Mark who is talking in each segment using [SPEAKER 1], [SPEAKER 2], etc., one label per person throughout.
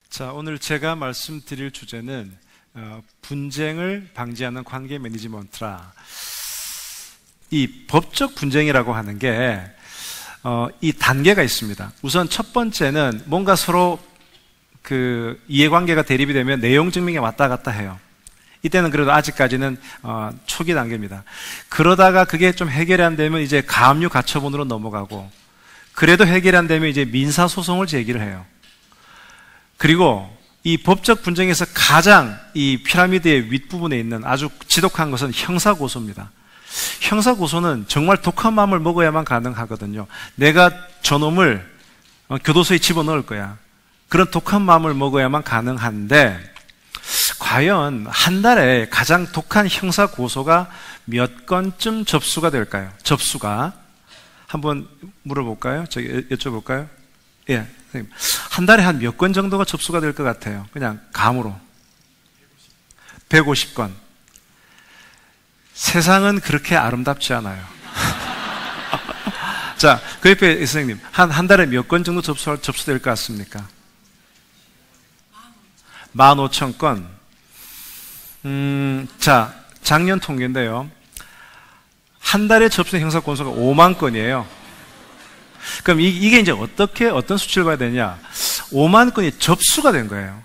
[SPEAKER 1] 자, 오늘 제가 말씀드릴 주제는 분쟁을 방지하는 관계 매니지먼트라. 이 법적 분쟁이라고 하는 게 이 단계가 있습니다. 우선 첫 번째는 뭔가 서로 그 이해관계가 대립이 되면 내용 증명에 왔다 갔다 해요. 이때는 그래도 아직까지는 초기 단계입니다. 그러다가 그게 좀 해결이 안 되면 이제 가압류 가처분으로 넘어가고, 그래도 해결이 안 되면 이제 민사소송을 제기를 해요. 그리고 이 법적 분쟁에서 가장 이 피라미드의 윗부분에 있는 아주 지독한 것은 형사고소입니다. 형사고소는 정말 독한 마음을 먹어야만 가능하거든요. 내가 저놈을 교도소에 집어넣을 거야. 그런 독한 마음을 먹어야만 가능한데, 과연 한 달에 가장 독한 형사고소가 몇 건쯤 접수가 될까요? 접수가. 한번 물어볼까요? 여쭤볼까요? 예, 선생님. 한 달에 한 몇 건 정도가 접수가 될 것 같아요? 그냥 감으로. 150건. 세상은 그렇게 아름답지 않아요. 자, 그 옆에 선생님, 한 달에 몇 건 정도 접수될 것 같습니까? 15,000건. 자, 작년 통계인데요. 한 달에 접수된 형사건수가 5만 건이에요. 그럼 이게 이제 어떤 수치를 봐야 되냐? 5만 건이 접수가 된 거예요.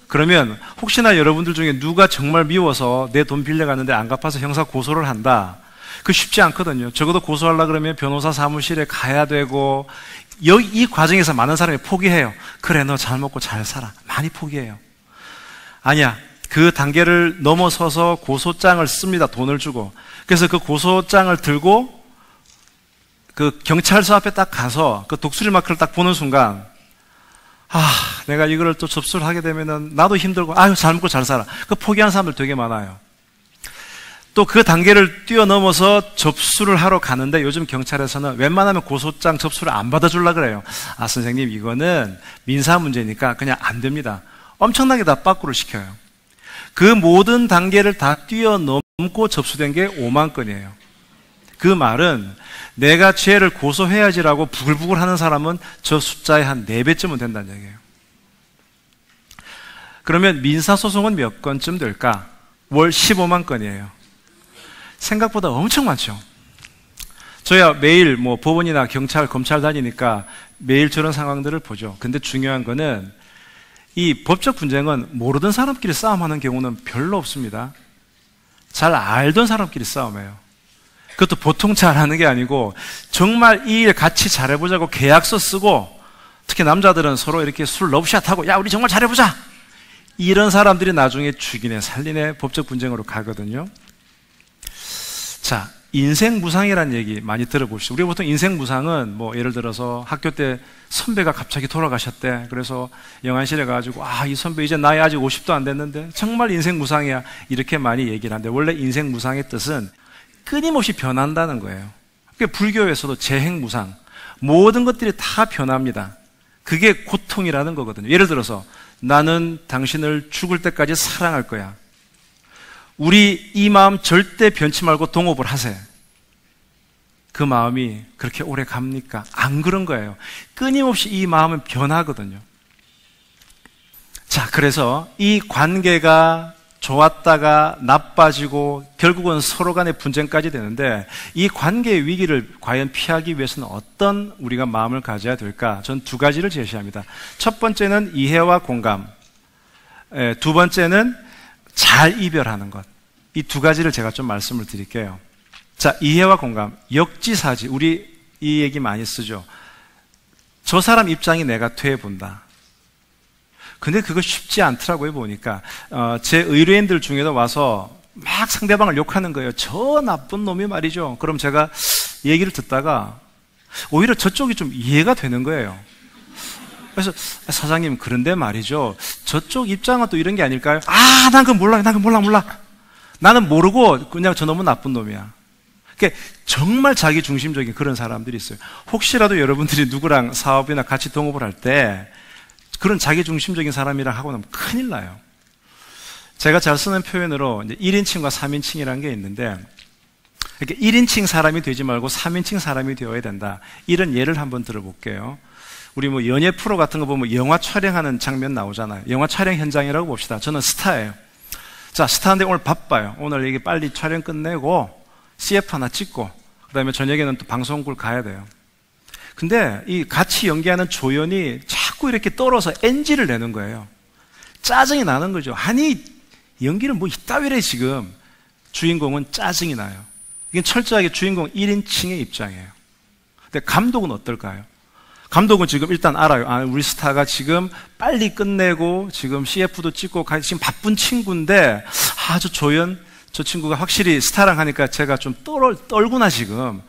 [SPEAKER 1] 그러면 혹시나 여러분들 중에 누가 정말 미워서 내 돈 빌려갔는데 안 갚아서 형사 고소를 한다. 그거 쉽지 않거든요. 적어도 고소하려고 그러면 변호사 사무실에 가야 되고, 이 과정에서 많은 사람이 포기해요. 그래, 너 잘 먹고 잘 살아. 많이 포기해요. 아니야. 그 단계를 넘어서서 고소장을 씁니다. 돈을 주고. 그래서 그 고소장을 들고 그 경찰서 앞에 딱 가서 그 독수리 마크를 딱 보는 순간, 내가 이거를 또 접수를 하게 되면은 나도 힘들고, 잘 먹고 잘 살아. 그 포기하는 사람들 되게 많아요. 또 그 단계를 뛰어넘어서 접수를 하러 가는데, 요즘 경찰에서는 웬만하면 고소장 접수를 안 받아주려고 그래요. 선생님, 이거는 민사 문제니까 그냥 안 됩니다. 엄청나게 다 빠꾸를 시켜요. 그 모든 단계를 다 뛰어넘고 접수된 게 5만 건이에요. 그 말은 내가 죄를 고소해야지라고 부글부글 하는 사람은 저 숫자의 한 4배쯤은 된다는 얘기예요. 그러면 민사소송은 몇 건쯤 될까? 월 15만 건이에요. 생각보다 엄청 많죠. 저야 매일 법원이나 경찰, 검찰 다니니까 매일 저런 상황들을 보죠. 근데 중요한 거는 이 법적 분쟁은 모르던 사람끼리 싸움하는 경우는 별로 없습니다. 잘 알던 사람끼리 싸움해요. 그것도 보통 잘하는 게 아니고, 정말 이 일 같이 잘해보자고 계약서 쓰고, 특히 남자들은 서로 이렇게 술 러브샷하고, 야, 우리 정말 잘해보자! 이런 사람들이 나중에 죽이네 살리네 법적 분쟁으로 가거든요. 자, 인생 무상이라는 얘기 많이 들어보시죠. 우리가 보통 인생 무상은 예를 들어서 학교 때 선배가 갑자기 돌아가셨대. 그래서 영안실에 가가지고, 이 선배 이제 나이 아직 50도 안 됐는데 정말 인생 무상이야. 이렇게 많이 얘기를 하는데, 원래 인생 무상의 뜻은 끊임없이 변한다는 거예요. 그러니까 불교에서도 재행무상, 모든 것들이 다 변합니다. 그게 고통이라는 거거든요. 예를 들어서 나는 당신을 죽을 때까지 사랑할 거야. 우리 이 마음 절대 변치 말고 동업을 하세요. 그 마음이 그렇게 오래 갑니까? 안 그런 거예요. 끊임없이 이 마음은 변하거든요. 자, 그래서 이 관계가 좋았다가 나빠지고 결국은 서로 간의 분쟁까지 되는데, 이 관계의 위기를 과연 피하기 위해서는 어떤 우리가 마음을 가져야 될까? 전 2가지를 제시합니다. 첫 번째는 이해와 공감, 두 번째는 잘 이별하는 것. 이 2가지를 제가 좀 말씀을 드릴게요. 자, 이해와 공감, 역지사지. 우리 이 얘기 많이 쓰죠. 저 사람 입장이 내가 돼본다. 근데 그거 쉽지 않더라고요. 보니까 제 의뢰인들 중에도 와서 막 상대방을 욕하는 거예요. 저 나쁜 놈이 말이죠. 그럼 제가 얘기를 듣다가 오히려 저쪽이 좀 이해가 되는 거예요. 그래서 사장님, 그런데 말이죠, 저쪽 입장은 또 이런 게 아닐까요? 난 그건 몰라. 나는 모르고 그냥 저 놈은 나쁜 놈이야. 그러니까 정말 자기 중심적인 그런 사람들이 있어요. 혹시라도 여러분들이 누구랑 사업이나 같이 동업을 할 때 그런 자기 중심적인 사람이랑 하고 나면 큰일 나요. 제가 잘 쓰는 표현으로 이제 1인칭과 3인칭이라는 게 있는데, 그러니까 1인칭 사람이 되지 말고 3인칭 사람이 되어야 된다. 이런 예를 한번 들어볼게요. 우리 뭐 연예 프로 같은 거 보면 영화 촬영하는 장면 나오잖아요. 영화 촬영 현장이라고 봅시다. 저는 스타예요. 자, 스타인데 오늘 바빠요. 오늘 이게 빨리 촬영 끝내고 CF 하나 찍고 그 다음에 저녁에는 또 방송국을 가야 돼요. 근데 이 같이 연기하는 조연이 자꾸 이렇게 떨어서 NG를 내는 거예요. 짜증이 나는 거죠. 아니, 연기는 뭐 이따위래 지금. 주인공은 짜증이 나요. 이건 철저하게 주인공 1인칭의 입장이에요. 근데 감독은 어떨까요? 감독은 지금 일단 알아요. 아, 우리 스타가 지금 빨리 끝내고 지금 CF도 찍고 지금 바쁜 친구인데 저 조연, 저 친구가 확실히 스타랑 하니까 제가 좀 떨구나 지금.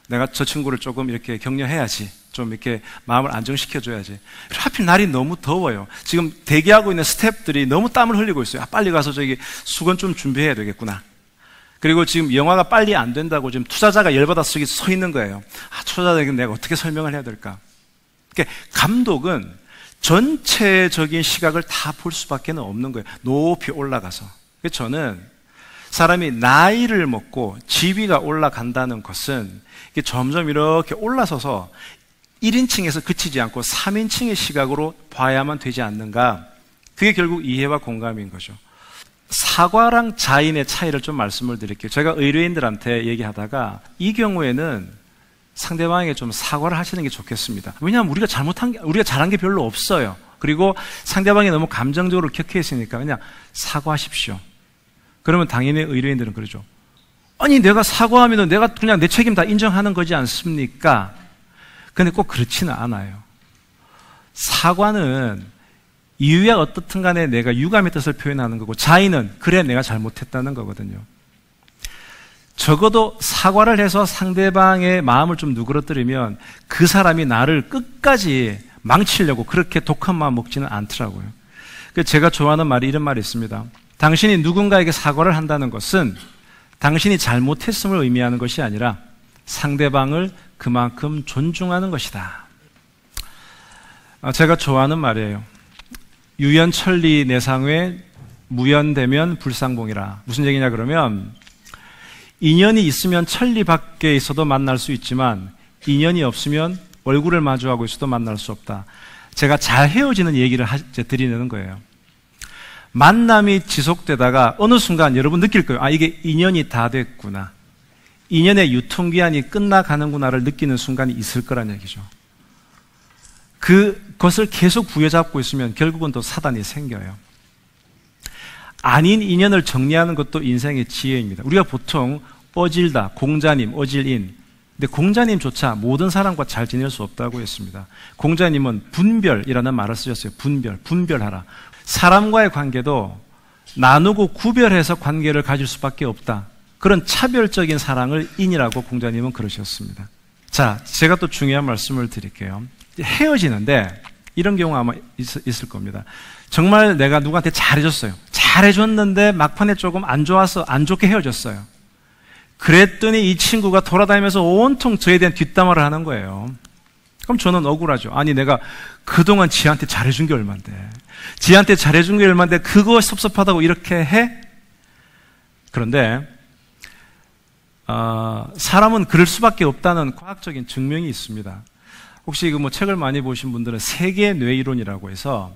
[SPEAKER 1] 내가 저 친구를 조금 이렇게 격려해야지. 좀 이렇게 마음을 안정시켜줘야지. 하필 날이 너무 더워요. 지금 대기하고 있는 스태프들이 너무 땀을 흘리고 있어요. 빨리 가서 저기 수건 좀 준비해야 되겠구나. 그리고 지금 영화가 빨리 안 된다고 지금 투자자가 열받아서 저기 서 있는 거예요. 투자자에게 내가 어떻게 설명을 해야 될까? 그러니까 감독은 전체적인 시각을 다 볼 수밖에 없는 거예요. 높이 올라가서. 그래서 저는 사람이 나이를 먹고 지위가 올라간다는 것은 이게 점점 이렇게 올라서서 1인칭에서 그치지 않고 3인칭의 시각으로 봐야만 되지 않는가? 그게 결국 이해와 공감인 거죠. 사과랑 자인의 차이를 좀 말씀을 드릴게요. 제가 의뢰인들한테 얘기하다가 이 경우에는 상대방에게 좀 사과를 하시는 게 좋겠습니다. 왜냐하면 우리가 잘한 게 별로 없어요. 그리고 상대방이 너무 감정적으로 격해 있으니까 그냥 사과하십시오. 그러면 당연히 의뢰인들은 그러죠. 아니, 내가 사과하면 내가 그냥 내 책임 다 인정하는 거지 않습니까? 근데 꼭 그렇지는 않아요. 사과는 이유야 어떻든 간에 내가 유감의 뜻을 표현하는 거고, 자의는 그래 내가 잘못했다는 거거든요. 적어도 사과를 해서 상대방의 마음을 좀 누그러뜨리면 그 사람이 나를 끝까지 망치려고 그렇게 독한 마음 먹지는 않더라고요. 제가 좋아하는 말이 이런 말이 있습니다. 당신이 누군가에게 사과를 한다는 것은 당신이 잘못했음을 의미하는 것이 아니라 상대방을 그만큼 존중하는 것이다. 제가 좋아하는 말이에요. 유연천리 내상회 무연되면 불상봉이라. 무슨 얘기냐 그러면 인연이 있으면 천리 밖에 있어도 만날 수 있지만 인연이 없으면 얼굴을 마주하고 있어도 만날 수 없다. 제가 잘 헤어지는 얘기를 드리는 거예요. 만남이 지속되다가 어느 순간 여러분 느낄 거예요. 이게 인연이 다 됐구나. 인연의 유통기한이 끝나가는구나를 느끼는 순간이 있을 거란 얘기죠. 그것을 계속 부여잡고 있으면 결국은 또 사단이 생겨요. 아닌 인연을 정리하는 것도 인생의 지혜입니다. 우리가 보통 어질다, 공자님, 어질인. 근데 공자님조차 모든 사람과 잘 지낼 수 없다고 했습니다. 공자님은 분별이라는 말을 쓰셨어요. 분별하라. 사람과의 관계도 나누고 구별해서 관계를 가질 수밖에 없다. 그런 차별적인 사랑을 인이라고 공자님은 그러셨습니다. 자, 제가 또 중요한 말씀을 드릴게요. 헤어지는데 이런 경우 아마 있을 겁니다. 정말 내가 누구한테 잘해줬어요. 잘해줬는데 막판에 조금 안 좋아서 안 좋게 헤어졌어요. 그랬더니 이 친구가 돌아다니면서 온통 저에 대한 뒷담화를 하는 거예요. 그럼 저는 억울하죠. 아니, 내가 그동안 지한테 잘해준 게 얼만데, 지한테 잘해준 게 얼만데 그거 섭섭하다고 이렇게 해? 그런데 사람은 그럴 수밖에 없다는 과학적인 증명이 있습니다. 혹시 그 책을 많이 보신 분들은 세계 뇌 이론이라고 해서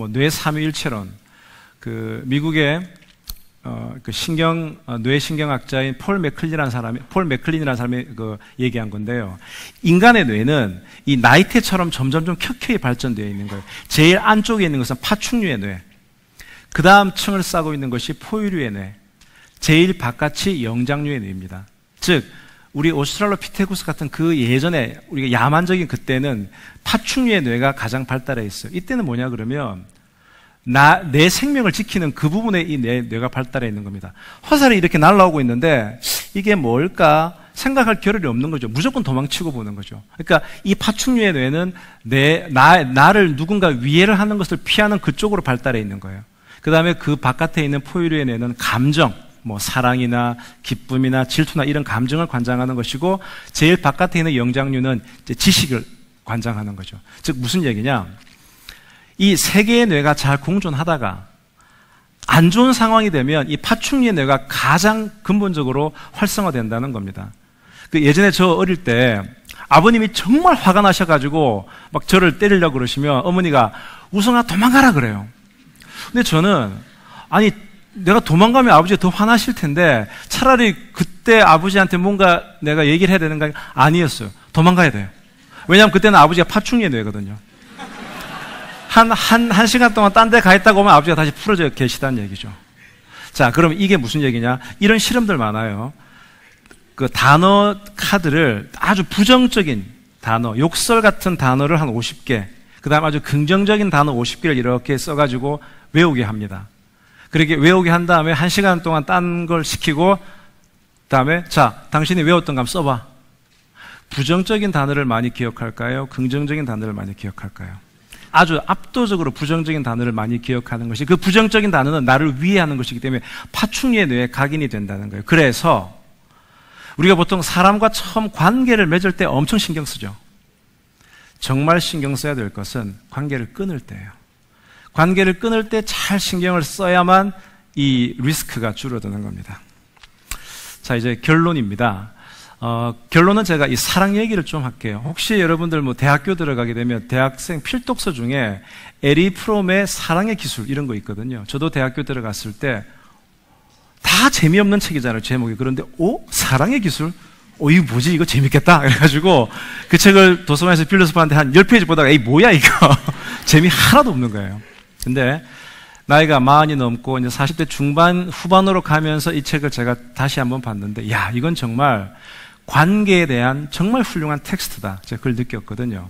[SPEAKER 1] 뇌 삼위일체론, 미국의 뇌신경학자인 폴 맥클린이라는 사람이 얘기한 건데요. 인간의 뇌는 이 나이테처럼 점점 좀 켜켜이 발전되어 있는 거예요. 제일 안쪽에 있는 것은 파충류의 뇌, 그 다음 층을 싸고 있는 것이 포유류의 뇌, 제일 바깥이 영장류의 뇌입니다. 즉, 우리 오스트랄로피테쿠스 같은 그 예전에 우리가 야만적인 그때는 파충류의 뇌가 가장 발달해 있어요. 이때는 뭐냐 그러면 내 생명을 지키는 그 부분에 이 뇌가 발달해 있는 겁니다. 화살이 이렇게 날아오고 있는데 이게 뭘까 생각할 겨를이 없는 거죠. 무조건 도망치고 보는 거죠. 그러니까 이 파충류의 뇌는 나를 누군가 위해를 하는 것을 피하는 그쪽으로 발달해 있는 거예요. 그 다음에 그 바깥에 있는 포유류의 뇌는 감정, 사랑이나 기쁨이나 질투나 이런 감정을 관장하는 것이고, 제일 바깥에 있는 영장류는 이제 지식을 관장하는 거죠. 즉 무슨 얘기냐? 이 세 개의 뇌가 잘 공존하다가 안 좋은 상황이 되면 이 파충류의 뇌가 가장 근본적으로 활성화된다는 겁니다. 그 예전에 저 어릴 때 아버님이 정말 화가 나셔가지고 막 저를 때리려고 그러시면 어머니가 우성아 도망가라 그래요. 근데 저는 아니 내가 도망가면 아버지가 더 화나실 텐데 차라리 그때 아버지한테 뭔가 내가 얘기를 해야 되는 거 아니었어요. 도망가야 돼요. 왜냐하면 그때는 아버지가 파충류의 뇌거든요. 한 시간 동안 딴 데 가 있다가 오면 아버지가 다시 풀어져 계시다는 얘기죠. 자, 그럼 이게 무슨 얘기냐? 이런 실험들 많아요. 그 단어 카드를 아주 부정적인 단어, 욕설 같은 단어를 한 50개, 그 다음 아주 긍정적인 단어 50개를 이렇게 써가지고 외우게 합니다. 그렇게 외우게 한 다음에 1시간 동안 딴 걸 시키고, 다음에, 자, 당신이 외웠던 거 한번 써봐. 부정적인 단어를 많이 기억할까요? 긍정적인 단어를 많이 기억할까요? 아주 압도적으로 부정적인 단어를 많이 기억하는 것이, 그 부정적인 단어는 나를 위해하는 것이기 때문에 파충류의 뇌에 각인이 된다는 거예요. 그래서 우리가 보통 사람과 처음 관계를 맺을 때 엄청 신경 쓰죠. 정말 신경 써야 될 것은 관계를 끊을 때예요. 관계를 끊을 때 잘 신경을 써야만 이 리스크가 줄어드는 겁니다. 자, 이제 결론입니다. 결론은 제가 이 사랑 얘기를 좀 할게요. 혹시 여러분들 뭐 대학교 들어가게 되면 대학생 필독서 중에 에리 프롬의 사랑의 기술 이런 거 있거든요. 저도 대학교 들어갔을 때 다 재미없는 책이잖아요, 제목이. 그런데 사랑의 기술? 이거 뭐지? 이거 재밌겠다. 그래가지고 그 책을 도서관에서 빌려서 봤는데 한 10페이지 보다가 에이 뭐야 이거. 재미 하나도 없는 거예요. 근데 나이가 40이 넘고 이제 40대 중반 후반으로 가면서 이 책을 제가 다시 한번 봤는데 야, 이건 정말 관계에 대한 정말 훌륭한 텍스트다. 제가 그걸 느꼈거든요.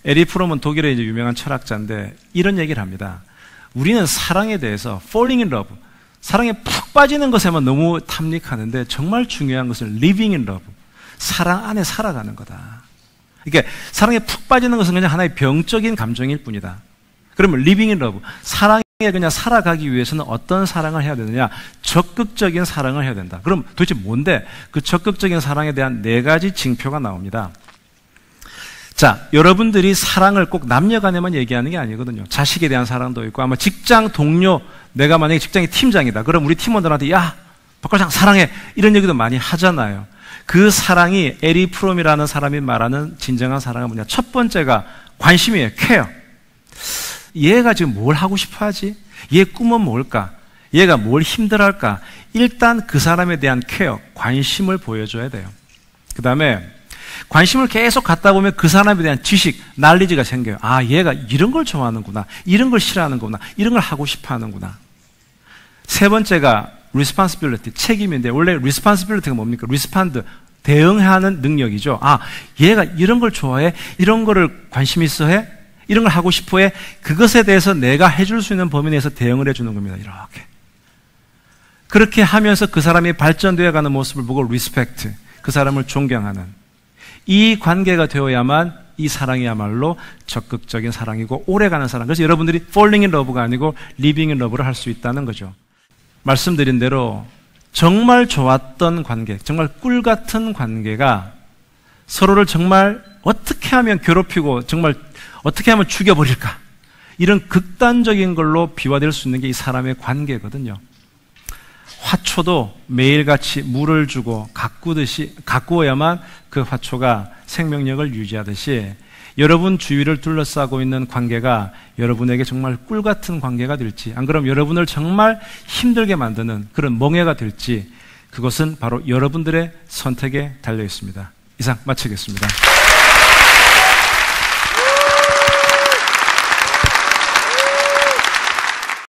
[SPEAKER 1] 에리 프롬은 독일의 이제 유명한 철학자인데 이런 얘기를 합니다. 우리는 사랑에 대해서 falling in love, 사랑에 푹 빠지는 것에만 너무 탐닉하는데 정말 중요한 것은 living in love, 사랑 안에 살아가는 거다. 그러니까 사랑에 푹 빠지는 것은 그냥 하나의 병적인 감정일 뿐이다. 그러면 living in love, 사랑에 그냥 살아가기 위해서는 어떤 사랑을 해야 되느냐? 적극적인 사랑을 해야 된다. 그럼 도대체 뭔데? 그 적극적인 사랑에 대한 4가지 징표가 나옵니다. 자, 여러분들이 사랑을 꼭 남녀 간에만 얘기하는 게 아니거든요. 자식에 대한 사랑도 있고, 아마 직장 동료, 내가 만약에 직장의 팀장이다. 그럼 우리 팀원들한테 야, 박과장 사랑해. 이런 얘기도 많이 하잖아요. 그 사랑이 에리 프롬이라는 사람이 말하는 진정한 사랑은 뭐냐? 첫 번째가 관심이에요. 케어. 얘가 지금 뭘 하고 싶어 하지? 얘 꿈은 뭘까? 얘가 뭘 힘들어할까? 일단 그 사람에 대한 케어, 관심을 보여줘야 돼요. 그 다음에 관심을 계속 갖다 보면 그 사람에 대한 지식, 날리지가 생겨요. 아, 얘가 이런 걸 좋아하는구나. 이런 걸 싫어하는구나. 이런 걸 하고 싶어 하는구나. 세 번째가 responsibility, 책임인데 원래 responsibility가 뭡니까? respond, 대응하는 능력이죠. 아, 얘가 이런 걸 좋아해? 이런 거를 관심 있어 해? 이런 걸 하고 싶어 해? 그것에 대해서 내가 해줄 수 있는 범위 내에서 대응을 해주는 겁니다. 이렇게. 그렇게 하면서 그 사람이 발전되어 가는 모습을 보고 respect, 그 사람을 존경하는 이 관계가 되어야만 이 사랑이야말로 적극적인 사랑이고 오래가는 사랑. 그래서 여러분들이 falling in love가 아니고 living in love를 할 수 있다는 거죠. 말씀드린 대로 정말 좋았던 관계, 정말 꿀 같은 관계가 서로를 정말 어떻게 하면 괴롭히고 정말 어떻게 하면 죽여버릴까? 이런 극단적인 걸로 비화될 수 있는 게 이 사람의 관계거든요. 화초도 매일같이 물을 주고 가꾸어야만 그 화초가 생명력을 유지하듯이 여러분 주위를 둘러싸고 있는 관계가 여러분에게 정말 꿀 같은 관계가 될지, 안 그러면 여러분을 정말 힘들게 만드는 그런 멍해가 될지, 그것은 바로 여러분들의 선택에 달려 있습니다. 이상 마치겠습니다.